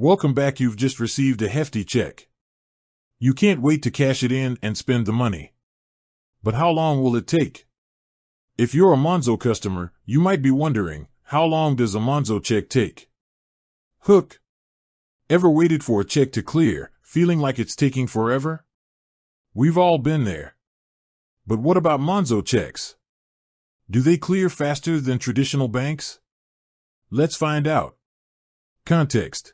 Welcome back. You've just received a hefty check. You can't wait to cash it in and spend the money. But how long will it take? If you're a Monzo customer, you might be wondering, how long does a Monzo check take? Hook. Ever waited for a check to clear, feeling like it's taking forever? We've all been there. But what about Monzo checks? Do they clear faster than traditional banks? Let's find out. Context.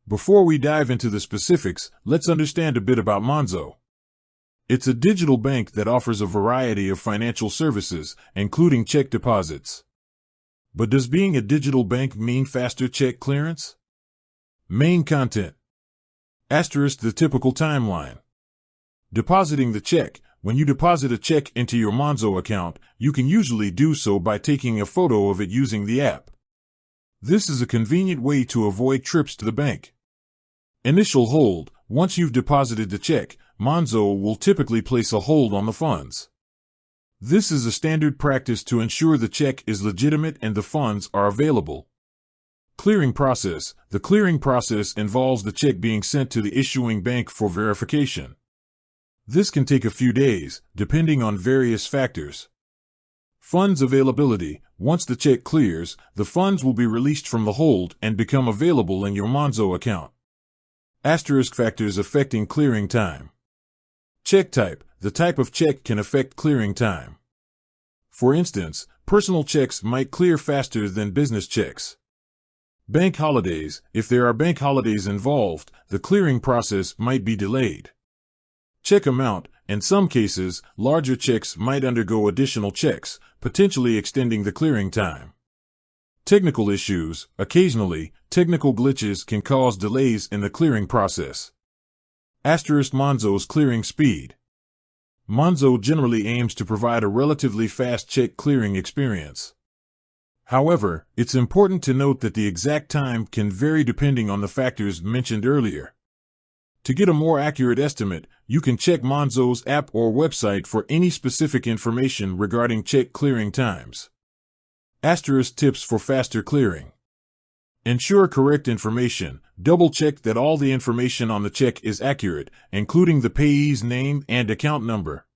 Before we dive into the specifics, let's understand a bit about Monzo. It's a digital bank that offers a variety of financial services, including check deposits. But does being a digital bank mean faster check clearance? Main content. Asterisk the typical timeline. Depositing the check. When you deposit a check into your Monzo account, you can usually do so by taking a photo of it using the app. This is a convenient way to avoid trips to the bank. Initial hold. Once you've deposited the check, Monzo will typically place a hold on the funds. This is a standard practice to ensure the check is legitimate and the funds are available. Clearing process. The clearing process involves the check being sent to the issuing bank for verification. This can take a few days, depending on various factors. Funds availability. Once the check clears, the funds will be released from the hold and become available in your Monzo account. Asterisk factors affecting clearing time. Check type. The type of check can affect clearing time. For instance, personal checks might clear faster than business checks. Bank holidays. If there are bank holidays involved, the clearing process might be delayed. Check amount. In some cases, larger checks might undergo additional checks, potentially extending the clearing time. Technical issues. Occasionally, technical glitches can cause delays in the clearing process. Asterisk Monzo's clearing speed. Monzo generally aims to provide a relatively fast check clearing experience. However, it's important to note that the exact time can vary depending on the factors mentioned earlier. To get a more accurate estimate, you can check Monzo's app or website for any specific information regarding check clearing times. Asterisk tips for faster clearing. Ensure correct information. Double-check that all the information on the check is accurate, including the payee's name and account number.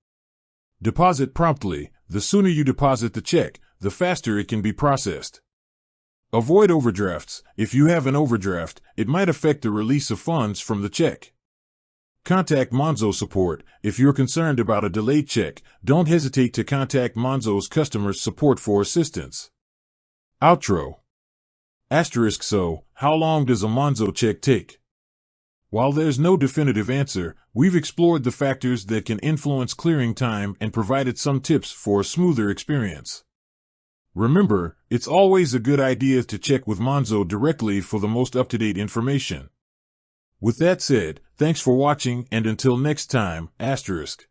Deposit promptly. The sooner you deposit the check, the faster it can be processed. Avoid overdrafts. If you have an overdraft, it might affect the release of funds from the check. Contact Monzo support. If you're concerned about a delayed check, don't hesitate to contact Monzo's customer support for assistance. Outro. Asterisk so, how long does a Monzo check take? While there's no definitive answer, we've explored the factors that can influence clearing time and provided some tips for a smoother experience. Remember, it's always a good idea to check with Monzo directly for the most up-to-date information. With that said, thanks for watching and until next time, asterisk.